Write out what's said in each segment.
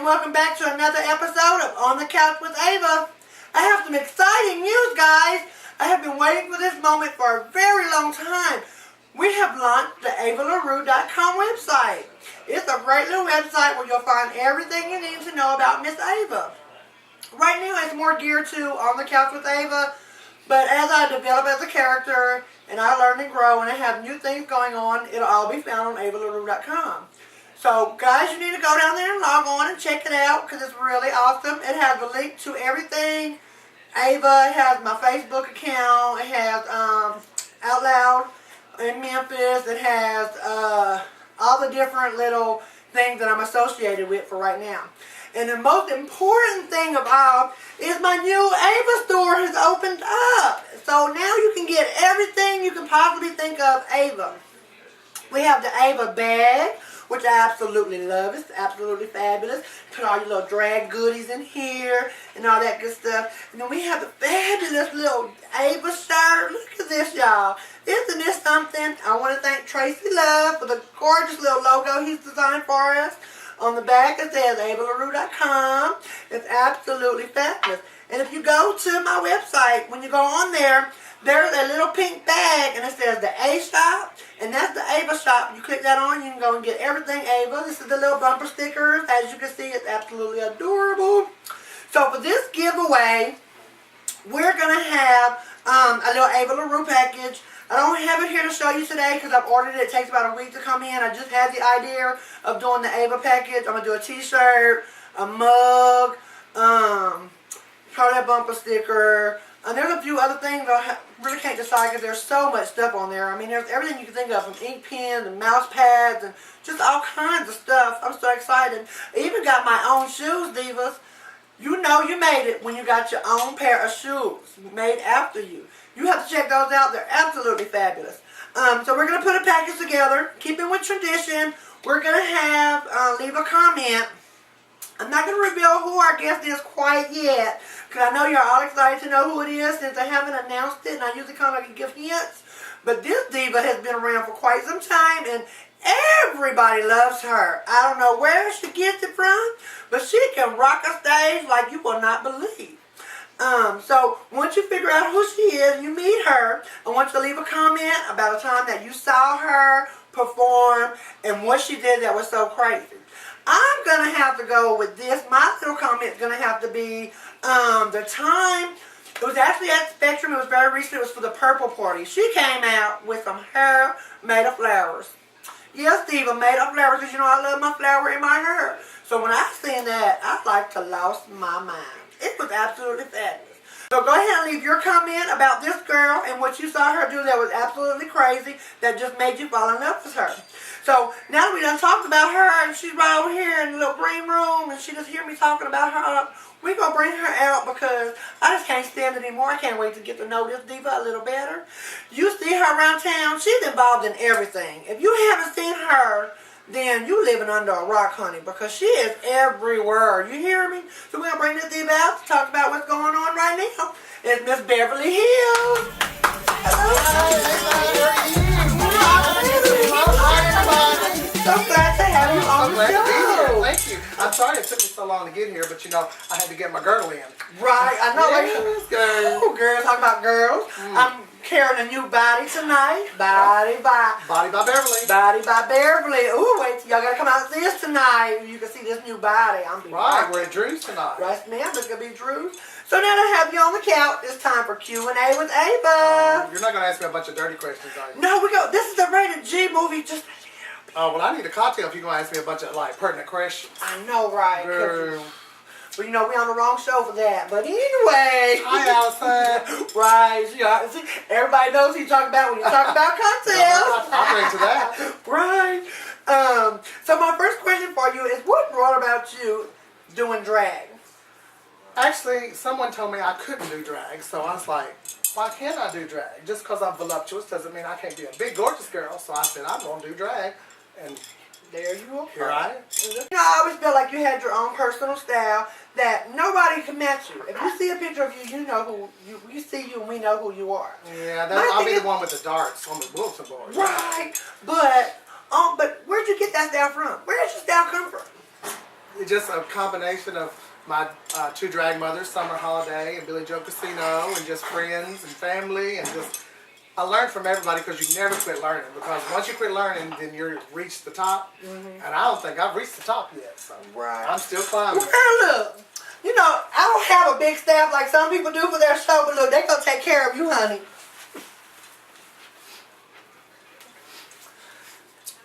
Welcome back to another episode of On the Couch with Ava. I have some exciting news, guys. I have been waiting for this moment for a very long time. We have launched the avalarue.com website. It's a great little website where you'll find everything you need to know about Miss Ava. Right now it's more geared to On the Couch with Ava, but as I develop as a character and I learn and grow and I have new things going on, it'll all be found on avalarue.com. So, guys, you need to go down there and log on and check it out because it's really awesome. It has a link to everything. Ava, it has my Facebook account. It has Out Loud in Memphis. It has all the different little things that I'm associated with for right now. And the most important thing of all is my new Ava store has opened up. So now you can get everything you can possibly think of Ava. We have the Ava bag, which I absolutely love. It's absolutely fabulous. Put all your little drag goodies in here and all that good stuff. And then we have the fabulous little Ava shirt. Look at this, y'all. Isn't this something? I want to thank Tracy Love for the gorgeous little logo he's designed for us. On the back it says avalarue.com. It's absolutely fabulous. And if you go to my website, when you go on there, there's a little pink bag and it says the A shop, and that's the Ava shop. You click that on, you can go and get everything Ava. This is the little bumper stickers. As you can see, it's absolutely adorable. So for this giveaway, we're going to have a little Ava LaRue package. I don't have it here to show you today because I've ordered it. It takes about a week to come in. I just had the idea of doing the Ava package. I'm going to do a t-shirt, a mug, probably a bumper sticker. And there's a few other things I really can't decide because there's so much stuff on there. I mean, there's everything you can think of, from ink pens and mouse pads and just all kinds of stuff. I'm so excited. I even got my own shoes, divas. You know you made it when you got your own pair of shoes made after you. You have to check those out. They're absolutely fabulous. So we're going to put a package together. Keeping with tradition, we're going to have, leave a comment. I'm not going to reveal who our guest is quite yet, because I know you're all excited to know who it is since I haven't announced it, and I usually come back and give hints. But this diva has been around for quite some time, and everybody loves her. I don't know where she gets it from, but she can rock a stage like you will not believe. So once you figure out who she is, you meet her, I want you to leave a comment about a time that you saw her perform and what she did that was so crazy. I'm going to have to go with this. My little comment is going to have to be the time. It was actually at Spectrum. It was very recent. It was for the Purple Party. She came out with some hair made of flowers. Yes, Diva, made of flowers, because you know I love my flower in my hair. So when I seen that, I like to lost my mind. It was absolutely fabulous. So go ahead and leave your comment about this girl and what you saw her do that was absolutely crazy, that just made you fall in love with her. So now that we done talked about her, and she's right over here in the little green room, and she just hear me talking about her, we're going to bring her out because I just can't stand it anymore. I can't wait to get to know this diva a little better. You see her around town, she's involved in everything. If you haven't seen her, then you living under a rock, honey, because she is everywhere. You hear me? So we're going to bring this diva out to talk about what's going on right now. It's Miss Beverly Hills. Hello. So glad to have you on the show. Thank you. I'm sorry it took me so long to get here, but you know, I had to get my girdle in. Right, I know. Yes, girl. Oh, girls, talking about girls. I'm carrying a new body tonight. Body by Beverly. Body by Beverly. Ooh, wait till y'all gotta come out and see this tonight. You can see this new body. Right, we're at Drew's tonight. Right, ma'am. It's gonna be Drew's. So now that I have you on the couch, it's time for Q&A with Ava. You're not gonna ask me a bunch of dirty questions, are you? No, we go. This is a rated G movie. Just. Oh, well, I need a cocktail if you're going to ask me a bunch of, like, pertinent questions. I know, right? Girl. But, you know, we're on the wrong show for that. But anyway. Hi, Allison. Right. See, everybody knows who you talk about when you talk about cocktails. I'll bring to that. Right. So my first question for you is, what brought about about you doing drag? Actually, someone told me I couldn't do drag, so I was like, why can't I do drag? Just because I'm voluptuous doesn't mean I can't be a big, gorgeous girl. So I said, I'm going to do drag. And there you go. here I am. I always felt like you had your own personal style that nobody can match you. If you see a picture of you, you know who you see you and we know who you are. Yeah, I'll be the one with the darts on the bulletin board. Right. But where'd you get that style from? Where did your style come from? It's just a combination of my two drag mothers, Summer Holiday and Billy Joe Casino, and just friends and family, and just I learned from everybody because you never quit learning. Because once you quit learning, then you reach the top, and I don't think I've reached the top yet. So I'm still climbing. Well, look, you know, I don't have a big staff like some people do for their show, but look, they're gonna take care of you, honey.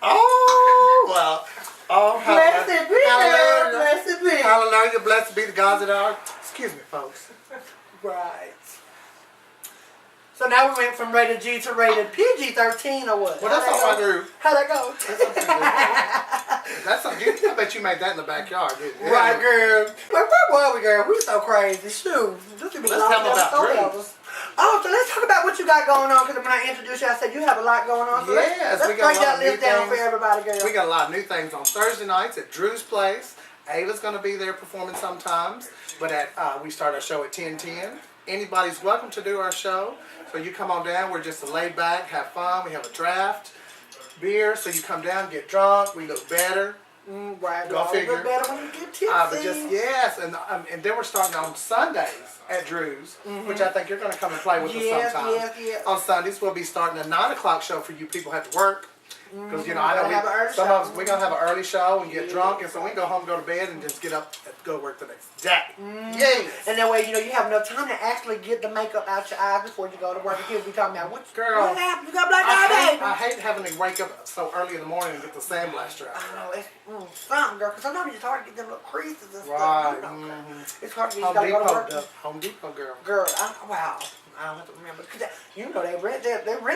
Oh well. Oh, blessed be, hallelujah. Blessed be. Hallelujah. Blessed be the gods that are. Excuse me, folks. Right. So now we went from rated G to rated PG-13 or what? Well, that's all I do. How'd that go? That's something. I bet you made that in the backyard, didn't you? Right, girl. Where were we, girl? We so crazy. Shoot. This could be Let's tell them about Drews. Oh, so let's talk about what you got going on. Because when I introduced you, I said you have a lot going on. So yes, let's we got break a lot that of new list down things. for everybody, girl. We got a lot of new things on Thursday nights at Drew's Place. Ava's going to be there performing sometimes, but we start our show at 10:10. Anybody's welcome to do our show. So you come on down. We're just laid back, have fun. We have a draft, beer. So you come down, get drunk. We look better. Right. Go figure. Look better when you get tipsy. But just yes, and then we're starting on Sundays at Drew's, which I think you're going to come and play with us sometime. Yes. On Sundays we'll be starting a 9 o'clock show for you people who have to work. Because you know I know some of us we're gonna have an early show and get drunk, and so we can go home, go to bed, and just get up and go to work the next day. Yes. And that way, you know, you have enough time to actually get the makeup out your eyes before you go to work. People be talking about what happened? You got black eye, baby. I hate having to wake up so early in the morning and get the sandblaster out. I know it's something, girl. Because sometimes it's hard to get them little creases and Right. stuff. You know, it's hard to get. Home You gotta go to Depot, work. Home Depot, girl. Girl, wow. I don't have to remember. Cause you know they rent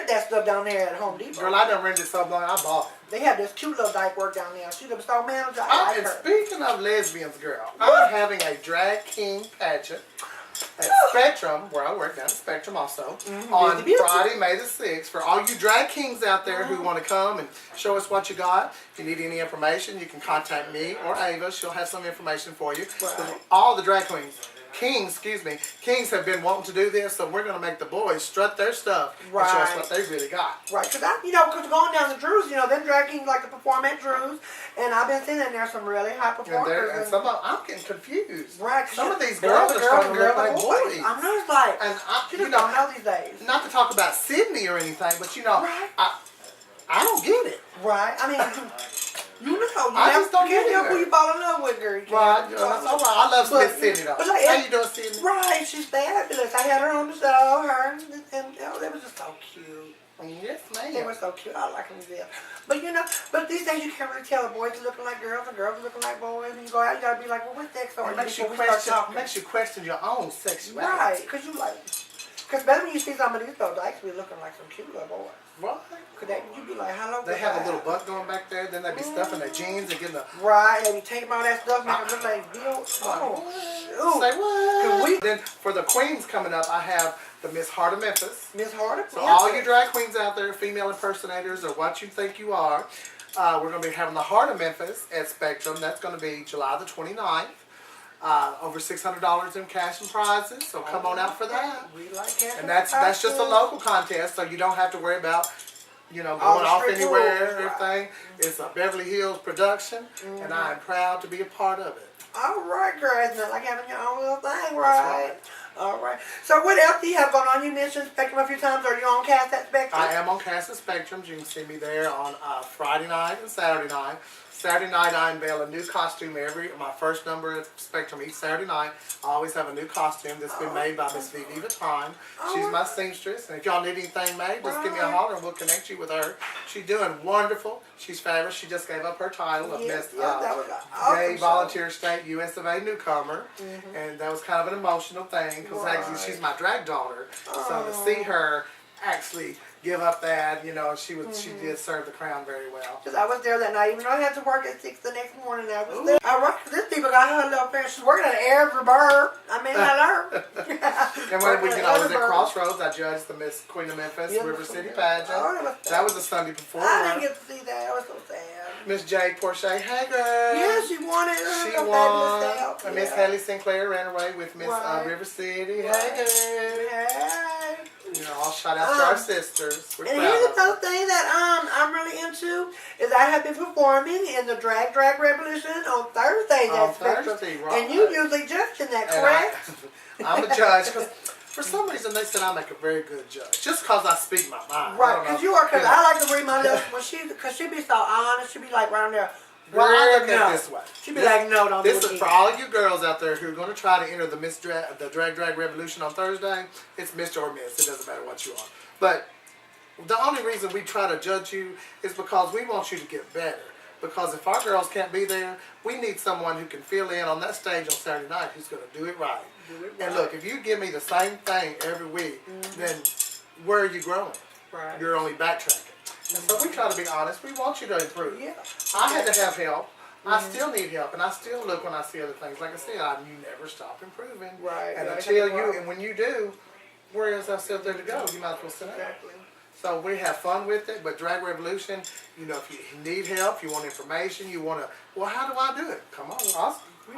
that stuff down there at Home Depot. Girl, I done rented so long, I bought it. They have this cute little dyke work down there. She's a store manager. I like And her. speaking of lesbians, girl, I'm having a drag king pageant at Spectrum, where I work down at Spectrum also, on Friday, May the 6th. For all you drag kings out there who want to come and show us what you got, if you need any information, you can contact me or Ava. She'll have some information for you. Right. All the drag kings have been wanting to do this, so we're going to make the boys strut their stuff and show us what they really got. Right, because going down to Drew's, you know, them drag kings like to perform at Drew's, and I've been seeing in there some really high performers. And some of I'm getting confused. Right. Some of these girls are starting to look like boys. I know, it's like, And you just don't know these days. Not to talk about Sydney or anything, but you know, I don't get it. Right, I mean, you know, I just don't get get it. Who you fall in love with, girl. Right, that's all right. I love Sydney though. Like, how you doing, Sydney? Right, she's fabulous. I had her on the show, and they were just so cute. Yes, ma'am. They were so cute. I like them to death. But you know, these days you can't really tell the boys are looking like girls and girls are looking like boys. And you go out, you gotta be like, well, what sex are you? Makes you question your own sexuality. Right, because you like, because better when you see some of these though, dykes be looking like some cute little boys. Right. Cause you be like, hello. They have a little butt going back there, then they be stuffing their jeans and getting the. Right, they be taking all that stuff, making it look like Bill. Oh, say what? Then for the queens coming up, I have the Miss Heart of Memphis. Miss Heart. So all you drag queens out there, female impersonators, or what you think you are, we're going to be having the Heart of Memphis at Spectrum. That's going to be July the 29th. Over $600 in cash and prizes, so come on out for that. We like cash and that's just a local contest, so you don't have to worry about, you know, going off anywhere or everything. It's a Beverly Hills production, and I am proud to be a part of it. All right, girl. It's not like having your own little thing, right? All right. So what else do you have going on? You mentioned Spectrum a few times. Are you on cast at Spectrum? I am on cast at Spectrum. You can see me there on Friday night and Saturday night. Saturday night I unveil a new costume my first number at Spectrum each Saturday night. I always have a new costume that's been made by Miss Vivi Vatan. She's my seamstress, and if y'all need anything made, just give me a holler and we'll connect you with her. She's doing wonderful. She's fabulous. She just gave up her title of Miss Gay Volunteer State US of A Newcomer, and that was kind of an emotional thing because actually she's my drag daughter. So to see her actually give up that, you know, she did serve the crown very well. Because I was there that night, even though I had to work at 6 the next morning. I was there. I right, 'cause this people got her little friend. She's working at every bird. I mean, hello. And when I was at Crossroads, I judged the Miss Queen of Memphis River City pageant. Oh, that was the Sunday before. I didn't get to see that. That was so sad. Miss Jade Porche, hey girl. Yeah, she won it. She won. And Miss Haley Sinclair ran away with Miss River City. Right. Hey girl. Hey. You know, I'll shout out to our sisters. We're and proud here's of another thing that I'm really into is I have been performing in the Drag Revolution on Thursdays at Spectrum. Right. And you usually judge in that, correct? I'm a judge because for some reason they said I make a very good judge just because I speak my mind. Right, because you are. Because I like to read my lips because she be so honest. She be like right there. Well, I look at it this way. She be like, no, don't do it. This is for all you girls out there who are going to try to enter the Drag Revolution on Thursday. It's Mr. or Miss. It doesn't matter what you are. But the only reason we try to judge you is because we want you to get better. Because if our girls can't be there, we need someone who can fill in on that stage on Saturday night who's going to do it right. And look, if you give me the same thing every week, then where are you growing? Right. You're only backtracking. And so we try to be honest. We want you to improve. Yeah. I had to have help. I still need help, and I still look when I see other things. Like I said, you never stop improving. Right. And until you, and when you do, where else else there to go? You might as well sit down. Exactly. So we have fun with it, but Drag Revolution, you know, if you need help, you want information, you want to, well, how do I do it? Come on,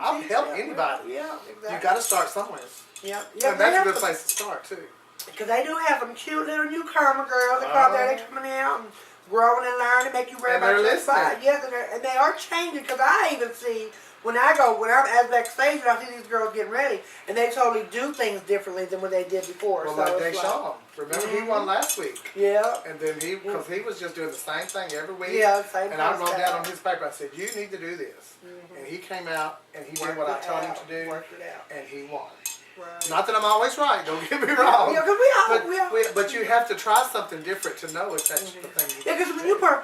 I'll help anybody. Yeah, exactly. You got to start somewhere. Yeah. And that's a good place to start, too. Because they do have some cute little newcomer girls that come there, they coming out and growing and learning, make you ready about your spot. Yes, and they are changing, because I even see, when I'm at backstage and I see these girls getting ready, and they totally do things differently than what they did before. Well, so like Deshaun. Remember, he won last week. Yeah. And then because he was just doing the same thing every week. Yeah, same thing. And I wrote down on his paper, I said, you need to do this. And he came out, and he did what I told him to do, and he won. Right. Not that I'm always right, don't get me wrong. Yeah, because but you have to try something different to know if that's the thing. Yeah, because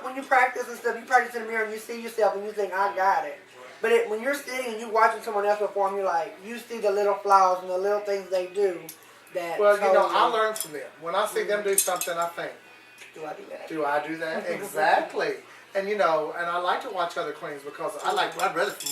when you practice and stuff, you practice in the mirror and you see yourself and you think, I got it. But when you're sitting and you're watching someone else perform, you're like, you see the little flaws and the little things they do. Well, you know, I learn from them. When I see them do something, I think, do I do that? Do I do that? Exactly. And you know, and I like to watch other queens because I'd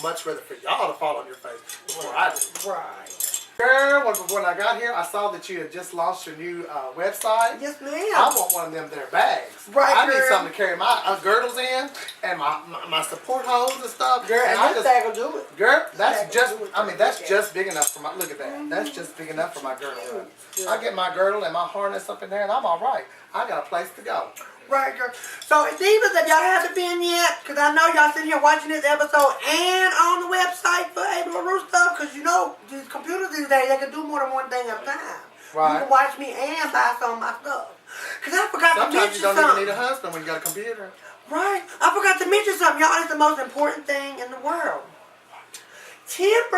much rather for y'all to fall on your face before I do. Right. Girl, when I got here, I saw that you had just launched your new website. Yes, ma'am. I want one of them there bags. Right, I need something to carry my girdles in and my support hose and stuff. Girl, and this bag will do it. Girl, that's just big enough for my, look at that. That's just big enough for my girdle. I get my girdle and my harness up in there and I'm all right. I got a place to go. Right, girl. So, Divas, if y'all haven't been yet, because I know y'all sitting here watching this episode and on the website for Able LaRue stuff, because you know, these computers these days, they can do more than one thing at a time. Right. You can watch me and buy some of my stuff. Because I forgot to mention something. Sometimes you don't even need a husband when you got a computer. Right. I forgot to mention something, y'all. It's the most important thing in the world. 10%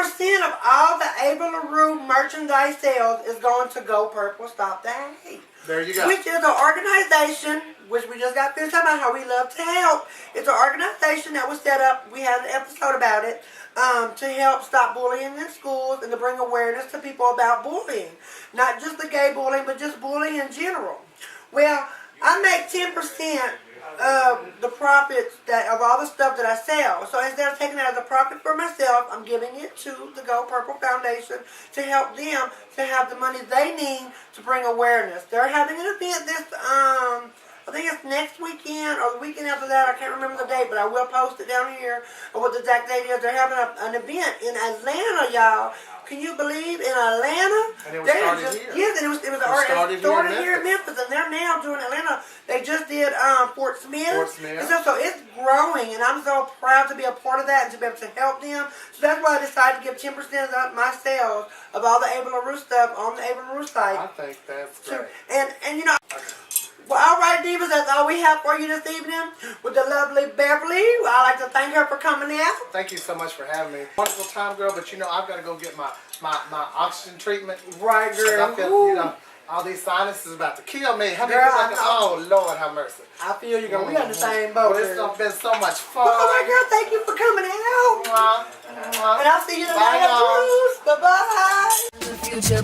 of all the Able LaRue merchandise sales is going to Go Purple Stop the Hate. There you go. Which is an organization, which we just got finished talking about how we love to help. It's an organization that was set up, we had an episode about it, to help stop bullying in schools and to bring awareness to people about bullying. Not just the gay bullying, but just bullying in general. Well, I make 10% of the profits of all the stuff that I sell. So instead of taking it as a profit for myself, I'm giving it to the Go Purple Foundation to help them to have the money they need to bring awareness. They're having an event this, I think it's next weekend or the weekend after that. I can't remember the date, but I will post it down here or what the exact date is. They're having an event in Atlanta, y'all. Can you believe in Atlanta? And it was started here. Yes, and it started here in Memphis, and they're now doing Atlanta. They just did Fort Smith. And so it's growing, and I'm so proud to be a part of that and to be able to help them. So that's why I decided to give 10% of my sales of all the Able LaRue stuff on the Able LaRue site. I think that's great. And you know. Well, all right, Divas, that's all we have for you this evening with the lovely Beverly. I'd like to thank her for coming out. Thank you so much for having me. Wonderful time, girl, but you know, I've got to go get my oxygen treatment. Right, girl. I feel, you know, all these sinuses about to kill me. How many people oh, Lord, have mercy. I feel you, girl. We on the same boat. Well, it's been so much fun. Well, all right, girl, thank you for coming out. And I'll see you tonight. Bye, Bye-bye. The future